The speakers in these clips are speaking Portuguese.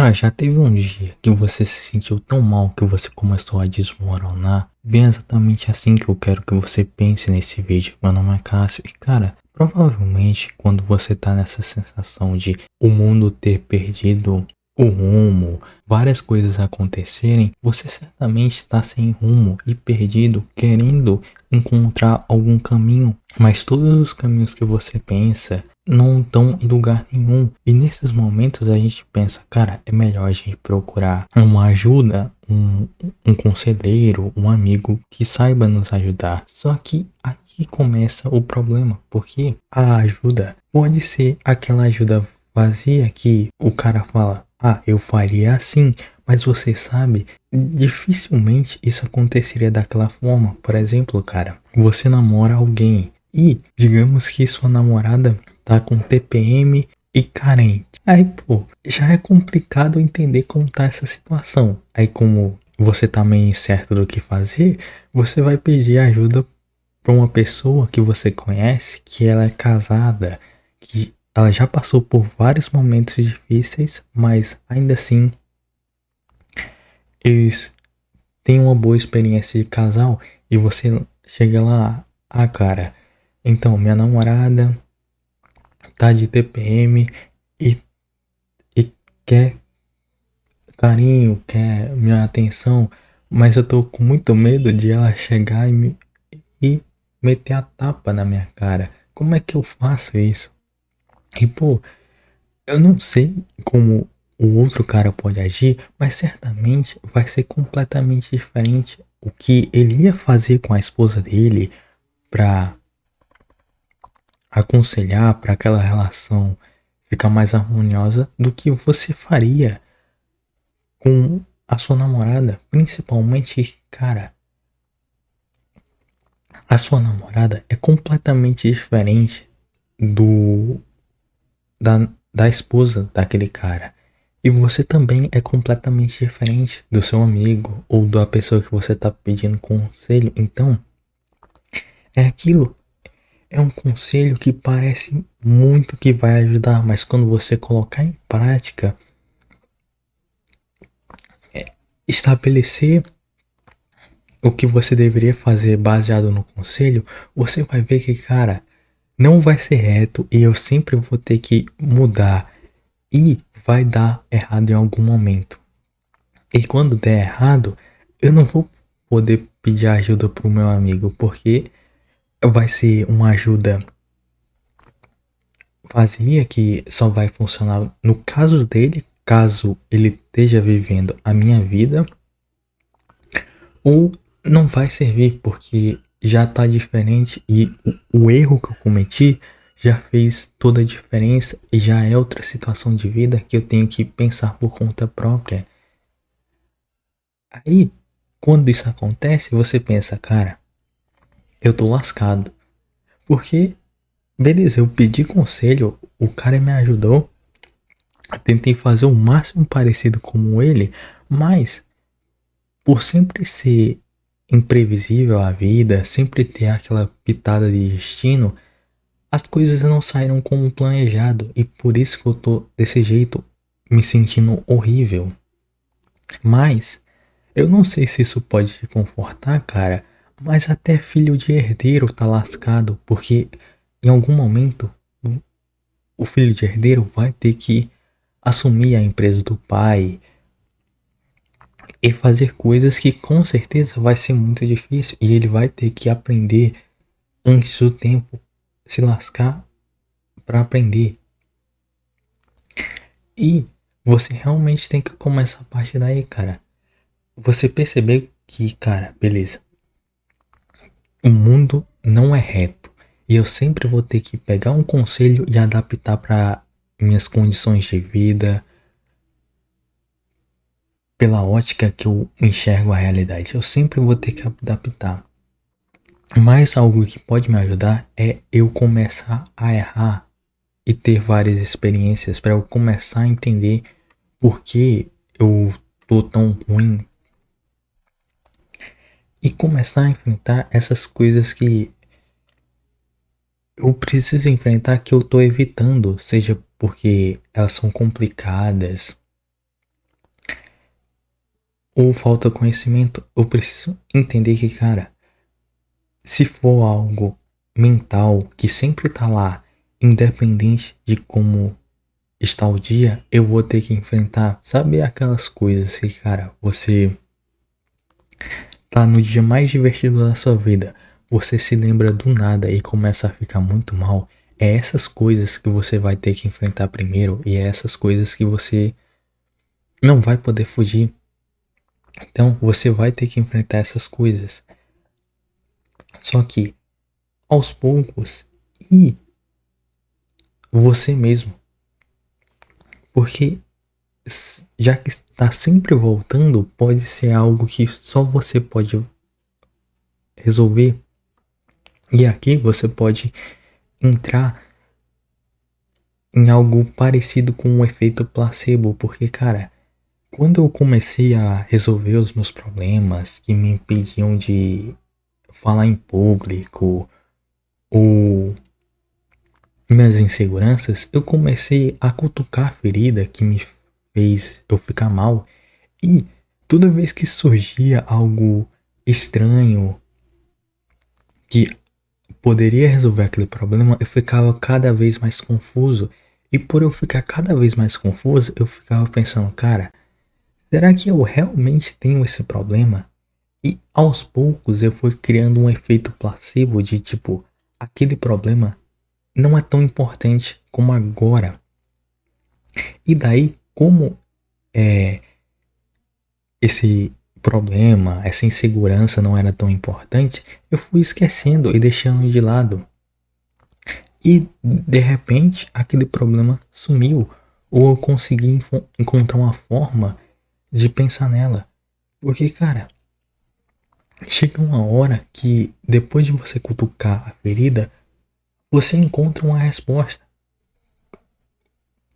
Cara, já teve um dia que você se sentiu tão mal que você começou a desmoronar? Bem exatamente assim que eu quero que você pense nesse vídeo. Meu nome é Cássio e cara, provavelmente quando você tá nessa sensação de o mundo ter perdido o rumo, várias coisas acontecerem, você certamente está sem rumo e perdido, querendo encontrar algum caminho, mas todos os caminhos que você pensa não estão em lugar nenhum. E nesses momentos a gente pensa, cara, é melhor a gente procurar uma ajuda, um conselheiro, um amigo que saiba nos ajudar. Só que aí começa o problema, porque a ajuda pode ser aquela ajuda vazia que o cara fala, ah, eu faria assim, mas você sabe, dificilmente isso aconteceria daquela forma. Por exemplo, cara, você namora alguém e digamos que sua namorada tá com TPM e carente. Aí, pô, já é complicado entender como tá essa situação. Aí, como você tá meio incerto do que fazer, você vai pedir ajuda para uma pessoa que você conhece, que ela é casada, que ela já passou por vários momentos difíceis, mas ainda assim eles têm uma boa experiência de casal e você chega lá, ah, cara, então minha namorada tá de TPM e, e quer carinho, quer minha atenção, mas eu tô com muito medo de ela chegar e meter a tapa na minha cara. Como é que eu faço isso? E pô, eu não sei como o outro cara pode agir, mas certamente vai ser completamente diferente o que ele ia fazer com a esposa dele pra aconselhar para aquela relação ficar mais harmoniosa do que você faria com a sua namorada, principalmente, cara, a sua namorada é completamente diferente do da esposa daquele cara. E você também é completamente diferente do seu amigo ou da pessoa que você está pedindo conselho. Então, é aquilo. É um conselho que parece muito que vai ajudar, mas quando você colocar em prática, estabelecer o que você deveria fazer baseado no conselho, você vai ver que, cara, não vai ser reto e eu sempre vou ter que mudar e vai dar errado em algum momento. E quando der errado, eu não vou poder pedir ajuda pro meu amigo, porque vai ser uma ajuda vazia que só vai funcionar no caso dele, caso ele esteja vivendo a minha vida, ou não vai servir porque já tá diferente e o erro que eu cometi já fez toda a diferença e já é outra situação de vida que eu tenho que pensar por conta própria. Aí, quando isso acontece, você pensa, cara, eu tô lascado. Porque, beleza, eu pedi conselho, o cara me ajudou, tentei fazer o máximo parecido como ele, mas por sempre ser imprevisível a vida, sempre ter aquela pitada de destino, as coisas não saíram como planejado e por isso que eu tô desse jeito, me sentindo horrível. Mas eu não sei se isso pode te confortar, cara, mas até filho de herdeiro tá lascado, porque em algum momento o filho de herdeiro vai ter que assumir a empresa do pai e fazer coisas que com certeza vai ser muito difícil e ele vai ter que aprender antes do tempo, se lascar para aprender. E você realmente tem que começar a partir daí, cara. Você perceber que, cara, beleza, o mundo não é reto e eu sempre vou ter que pegar um conselho e adaptar para minhas condições de vida, pela ótica que eu enxergo a realidade. Eu sempre vou ter que adaptar. Mas algo que pode me ajudar é eu começar a errar e ter várias experiências para eu começar a entender por que eu tô tão ruim e começar a enfrentar essas coisas que eu preciso enfrentar que eu tô evitando, seja porque elas são complicadas ou falta conhecimento, eu preciso entender que, cara, se for algo mental que sempre tá lá, independente de como está o dia, eu vou ter que enfrentar. Sabe aquelas coisas que, cara, você tá no dia mais divertido da sua vida, você se lembra do nada e começa a ficar muito mal. É essas coisas que você vai ter que enfrentar primeiro e é essas coisas que você não vai poder fugir. Então você vai ter que enfrentar essas coisas. Só que aos poucos e você mesmo. Porque já que está sempre voltando, pode ser algo que só você pode resolver. E aqui você pode entrar em algo parecido com um efeito placebo, porque, cara, quando eu comecei a resolver os meus problemas que me impediam de falar em público ou minhas inseguranças, eu comecei a cutucar a ferida que me fez eu ficar mal. E toda vez que surgia algo estranho que poderia resolver aquele problema, eu ficava cada vez mais confuso. E por eu ficar cada vez mais confuso, eu ficava pensando, cara, será que eu realmente tenho esse problema? E aos poucos eu fui criando um efeito placebo de tipo, aquele problema não é tão importante como agora. E daí, como esse problema, essa insegurança não era tão importante, eu fui esquecendo e deixando de lado. E de repente aquele problema sumiu, ou eu consegui encontrar uma forma de pensar nela. Porque, cara, chega uma hora que depois de você cutucar a ferida, você encontra uma resposta.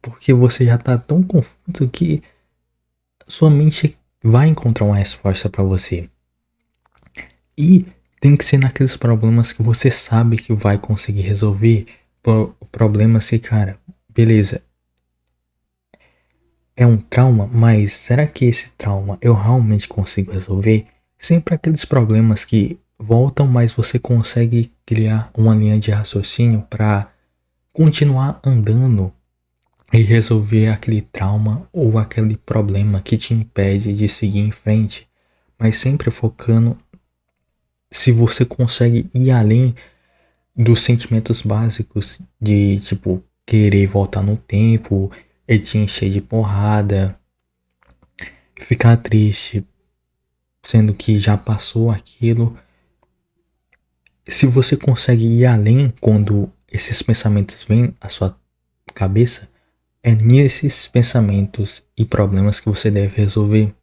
Porque você já tá tão confuso que sua mente vai encontrar uma resposta para você. E tem que ser naqueles problemas que você sabe que vai conseguir resolver. Problemas que, cara, beleza, é um trauma, mas será que esse trauma eu realmente consigo resolver? Sempre aqueles problemas que voltam, mas você consegue criar uma linha de raciocínio para continuar andando e resolver aquele trauma ou aquele problema que te impede de seguir em frente, mas sempre focando se você consegue ir além dos sentimentos básicos de tipo querer voltar no tempo e te encher de porrada, ficar triste, sendo que já passou aquilo. Se você consegue ir além quando esses pensamentos vêm à sua cabeça, é nesses pensamentos e problemas que você deve resolver.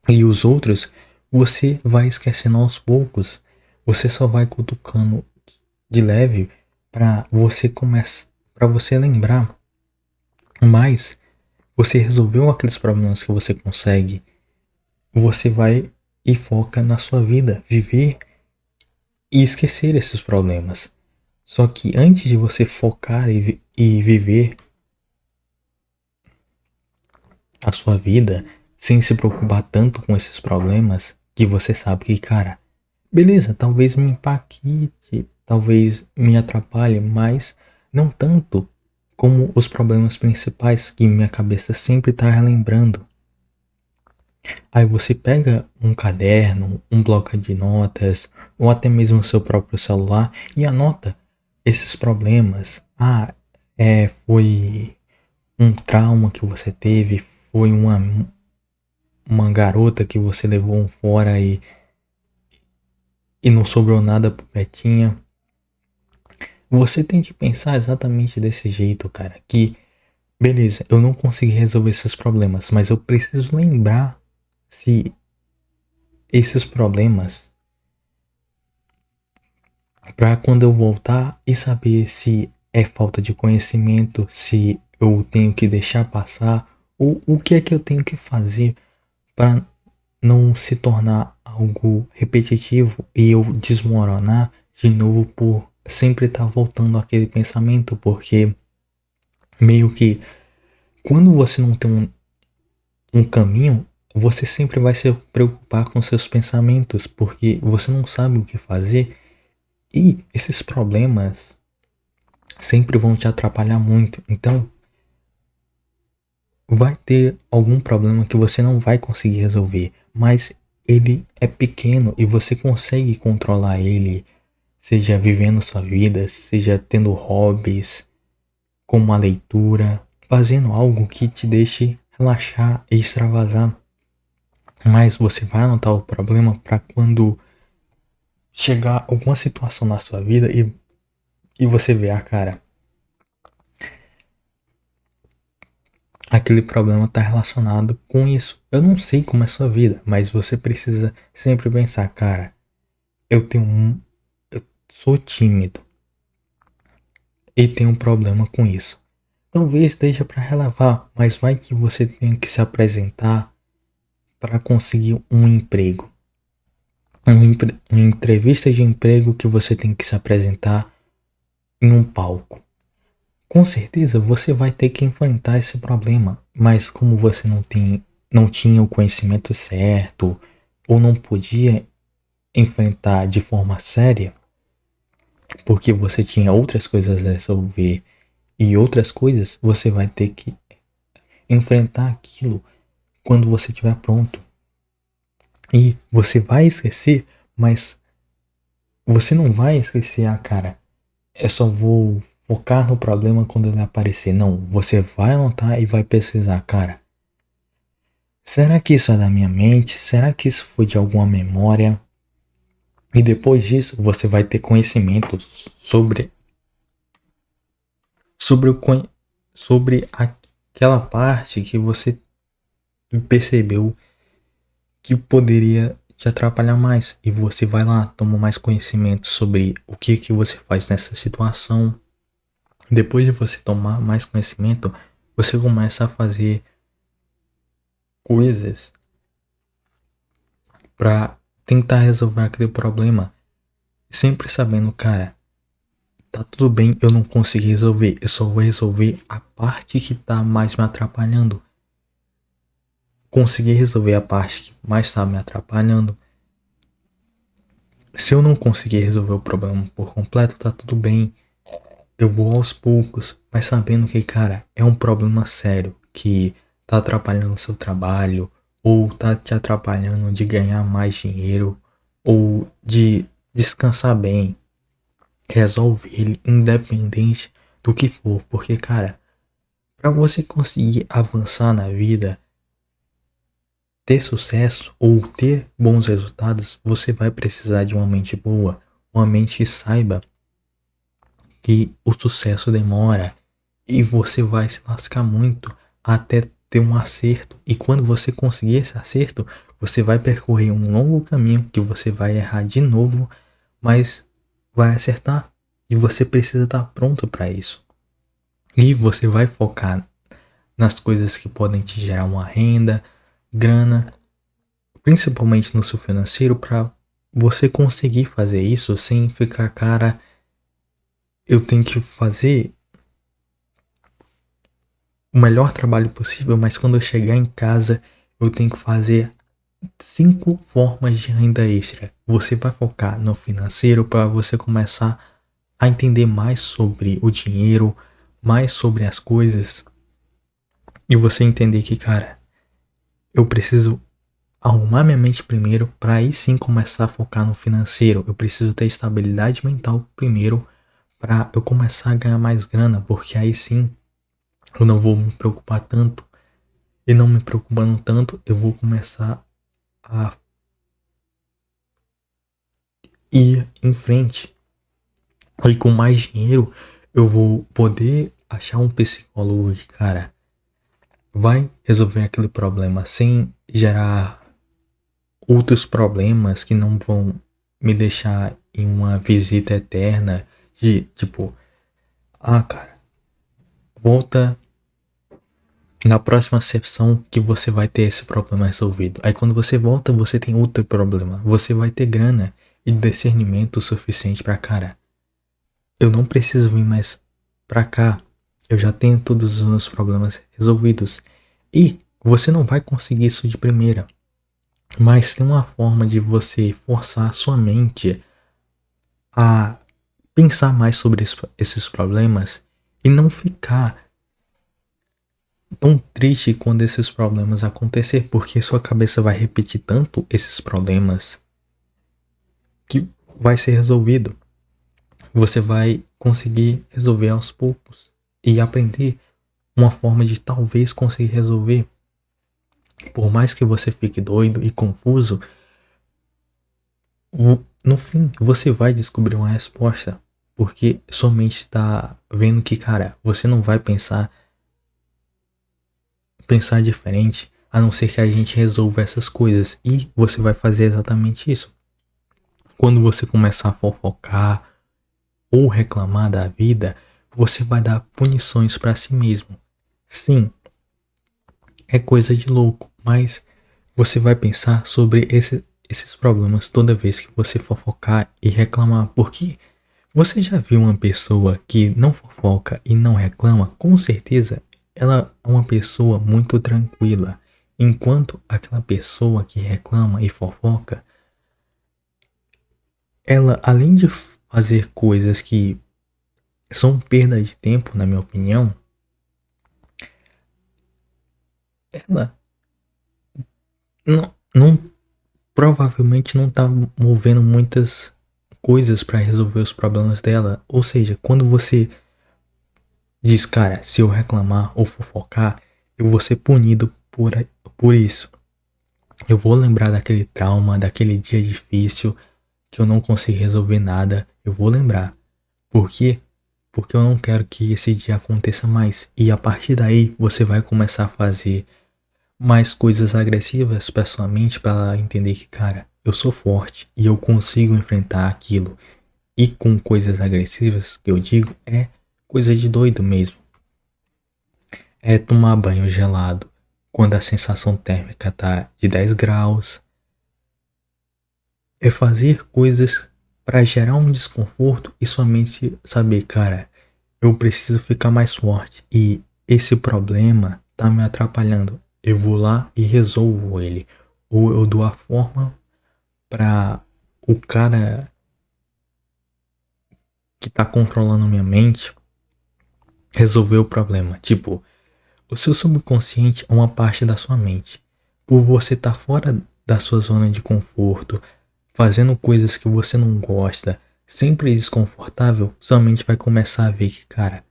E os outros você vai esquecendo aos poucos. Você só vai cutucando de leve para você começar, para você lembrar. Mas você resolveu aqueles problemas que você consegue. Você vai e foca na sua vida, viver e esquecer esses problemas. Só que antes de você focar e viver a sua vida sem se preocupar tanto com esses problemas, que você sabe que, cara, beleza, talvez me impacte, talvez me atrapalhe, mas não tanto como os problemas principais que minha cabeça sempre está relembrando. Aí você pega um caderno, um bloco de notas, ou até mesmo o seu próprio celular e anota esses problemas. Foi um trauma que você teve, foi uma garota que você levou um fora e não sobrou nada pro Petinha. Você tem que pensar exatamente desse jeito, cara, que beleza, eu não consegui resolver esses problemas, mas eu preciso lembrar se esses problemas para quando eu voltar e saber se é falta de conhecimento, se eu tenho que deixar passar ou o que é que eu tenho que fazer para não se tornar algo repetitivo e eu desmoronar de novo por sempre estar voltando àquele pensamento, porque meio que quando você não tem um caminho, você sempre vai se preocupar com seus pensamentos, porque você não sabe o que fazer e esses problemas sempre vão te atrapalhar muito. Então, vai ter algum problema que você não vai conseguir resolver, mas ele é pequeno e você consegue controlar ele, seja vivendo sua vida, seja tendo hobbies, como a leitura, fazendo algo que te deixe relaxar e extravasar. Mas você vai anotar o problema para quando chegar alguma situação na sua vida e você ver, cara, aquele problema está relacionado com isso. Eu não sei como é a sua vida, mas você precisa sempre pensar, cara, eu sou tímido e tenho um problema com isso. Talvez esteja para relevar, mas vai que você tenha que se apresentar para conseguir um emprego. Uma entrevista de emprego que você tem que se apresentar em um palco. Com certeza você vai ter que enfrentar esse problema, mas como você não tinha o conhecimento certo ou não podia enfrentar de forma séria, porque você tinha outras coisas a resolver e outras coisas, você vai ter que enfrentar aquilo quando você estiver pronto. E você vai esquecer, mas você não vai esquecer, cara, eu só vou focar no problema quando ele aparecer. Não, você vai anotar e vai pesquisar, cara. Será que isso é da minha mente? Será que isso foi de alguma memória? E depois disso, você vai ter conhecimento sobre, sobre aquela parte que você percebeu que poderia te atrapalhar mais. E você vai lá, toma mais conhecimento sobre o que você faz nessa situação. Depois de você tomar mais conhecimento, você começa a fazer coisas para tentar resolver aquele problema. Sempre sabendo, cara, tá tudo bem, eu não consegui resolver. Eu só vou resolver a parte que tá mais me atrapalhando. Consegui resolver a parte que mais tá me atrapalhando. Se eu não conseguir resolver o problema por completo, tá tudo bem. Eu vou aos poucos, mas sabendo que, cara, é um problema sério que tá atrapalhando o seu trabalho, ou tá te atrapalhando de ganhar mais dinheiro, ou de descansar bem. Resolve ele independente do que for, porque, cara, para você conseguir avançar na vida, ter sucesso ou ter bons resultados, você vai precisar de uma mente boa, uma mente que saiba que o sucesso demora e você vai se lascar muito até ter um acerto. E quando você conseguir esse acerto, você vai percorrer um longo caminho que você vai errar de novo, mas vai acertar. E você precisa estar pronto para isso. E você vai focar nas coisas que podem te gerar uma renda, grana, principalmente no seu financeiro, para você conseguir fazer isso sem ficar, cara, eu tenho que fazer o melhor trabalho possível, mas quando eu chegar em casa, eu tenho que fazer 5 formas de renda extra. Você vai focar no financeiro para você começar a entender mais sobre o dinheiro, mais sobre as coisas. E você entender que, cara, eu preciso arrumar minha mente primeiro para aí sim começar a focar no financeiro. Eu preciso ter estabilidade mental primeiro para eu começar a ganhar mais grana, porque aí sim eu não vou me preocupar tanto. E não me preocupando tanto, eu vou começar a ir em frente. E com mais dinheiro, eu vou poder achar um psicólogo que, cara, vai resolver aquele problema sem gerar outros problemas que não vão me deixar em uma visita eterna de, tipo, cara, volta na próxima sessão que você vai ter esse problema resolvido. Aí quando você volta, você tem outro problema. Você vai ter grana e discernimento suficiente pra, cara, eu não preciso vir mais pra cá. Eu já tenho todos os meus problemas resolvidos. E Você não vai conseguir isso de primeira, mas tem uma forma de você forçar a sua mente a pensar mais sobre esses problemas e não ficar tão triste quando esses problemas acontecer, porque sua cabeça vai repetir tanto esses problemas que vai ser resolvido. Você vai conseguir resolver aos poucos e aprender uma forma de talvez conseguir resolver. Por mais que você fique doido e confuso, no fim você vai descobrir uma resposta, porque sua mente está vendo que, cara, você não vai pensar diferente, a não ser que a gente resolva essas coisas, e você vai fazer exatamente isso. Quando você começar a fofocar ou reclamar da vida, você vai dar punições para si mesmo. Sim, é coisa de louco, mas você vai pensar sobre esses problemas toda vez que você fofocar e reclamar, porque você já viu uma pessoa que não fofoca e não reclama? Com certeza ela é uma pessoa muito tranquila, enquanto aquela pessoa que reclama e fofoca, ela, além de fazer coisas que são perda de tempo, na minha opinião, ela não provavelmente não tá movendo muitas coisas para resolver os problemas dela. Ou seja, quando você diz, cara, se eu reclamar ou fofocar, eu vou ser punido por isso. Eu vou lembrar daquele trauma, daquele dia difícil que eu não consegui resolver nada. Eu vou lembrar. Por quê? Porque eu não quero que esse dia aconteça mais. E a partir daí você vai começar a fazer mais coisas agressivas para sua mente, para ela entender que, cara, eu sou forte e eu consigo enfrentar aquilo. E com coisas agressivas que eu digo é coisa de doido mesmo. É tomar banho gelado quando a sensação térmica tá de 10 graus. É fazer coisas para gerar um desconforto e somente saber, cara, eu preciso ficar mais forte e esse problema tá me atrapalhando. Eu vou lá e resolvo ele. Ou eu dou a forma para o cara que tá controlando minha mente resolver o problema. Tipo, o seu subconsciente é uma parte da sua mente. Por você estar fora da sua zona de conforto, fazendo coisas que você não gosta, sempre desconfortável, sua mente vai começar a ver que, cara,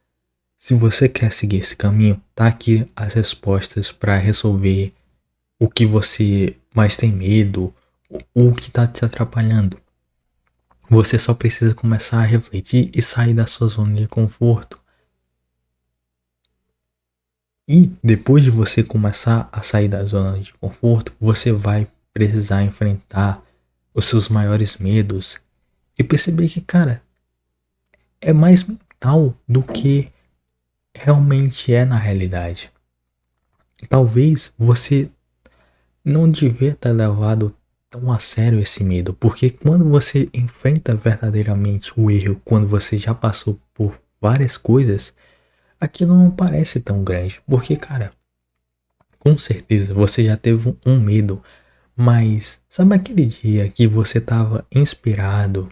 se você quer seguir esse caminho, tá aqui as respostas para resolver o que você mais tem medo, o que tá te atrapalhando. Você só precisa começar a refletir e sair da sua zona de conforto. E depois de você começar a sair da zona de conforto, você vai precisar enfrentar os seus maiores medos e perceber que, cara, é mais mental do que realmente é na realidade. Talvez você não devia ter levado tão a sério esse medo, porque quando você enfrenta verdadeiramente o erro, quando você já passou por várias coisas, aquilo não parece tão grande, porque, cara, com certeza você já teve um medo, mas sabe aquele dia que você tava inspirado,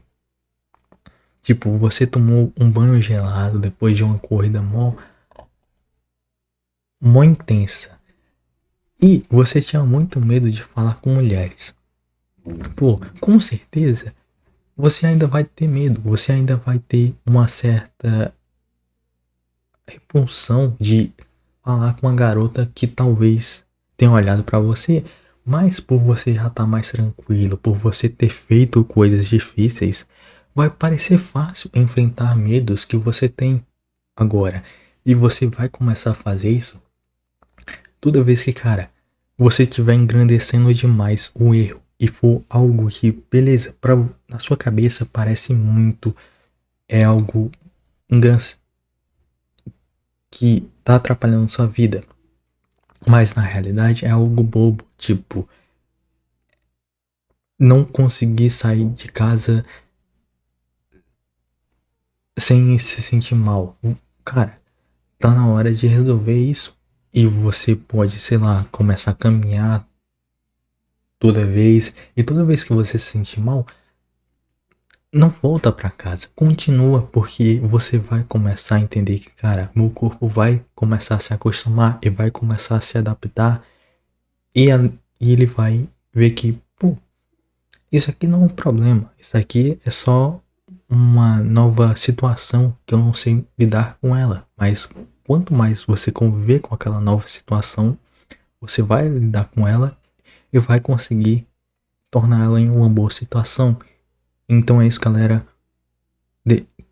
tipo, você tomou um banho gelado depois de uma corrida mó intensa, e você tinha muito medo de falar com mulheres. Pô, com certeza você ainda vai ter medo, você ainda vai ter uma certa repulsão de falar com uma garota que talvez tenha olhado pra você, mas por você já estar mais tranquilo, por você ter feito coisas difíceis, vai parecer fácil enfrentar medos que você tem agora. E você vai começar a fazer isso toda vez que, cara, você estiver engrandecendo demais o erro e for algo que, beleza, na sua cabeça parece muito, é algo que tá atrapalhando sua vida, mas na realidade é algo bobo, tipo, não conseguir sair de casa sem se sentir mal. Cara, tá na hora de resolver isso e você pode, sei lá, começar a caminhar toda vez, e toda vez que você se sentir mal, não volta pra casa, continua, porque você vai começar a entender que, cara, meu corpo vai começar a se acostumar e vai começar a se adaptar, e, e ele vai ver que, pô, isso aqui não é um problema, isso aqui é só uma nova situação que eu não sei lidar com ela, mas quanto mais você conviver com aquela nova situação, você vai lidar com ela e vai conseguir tornar ela em uma boa situação. Então é isso, galera.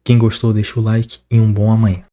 Quem gostou, deixa o like e um bom amanhã.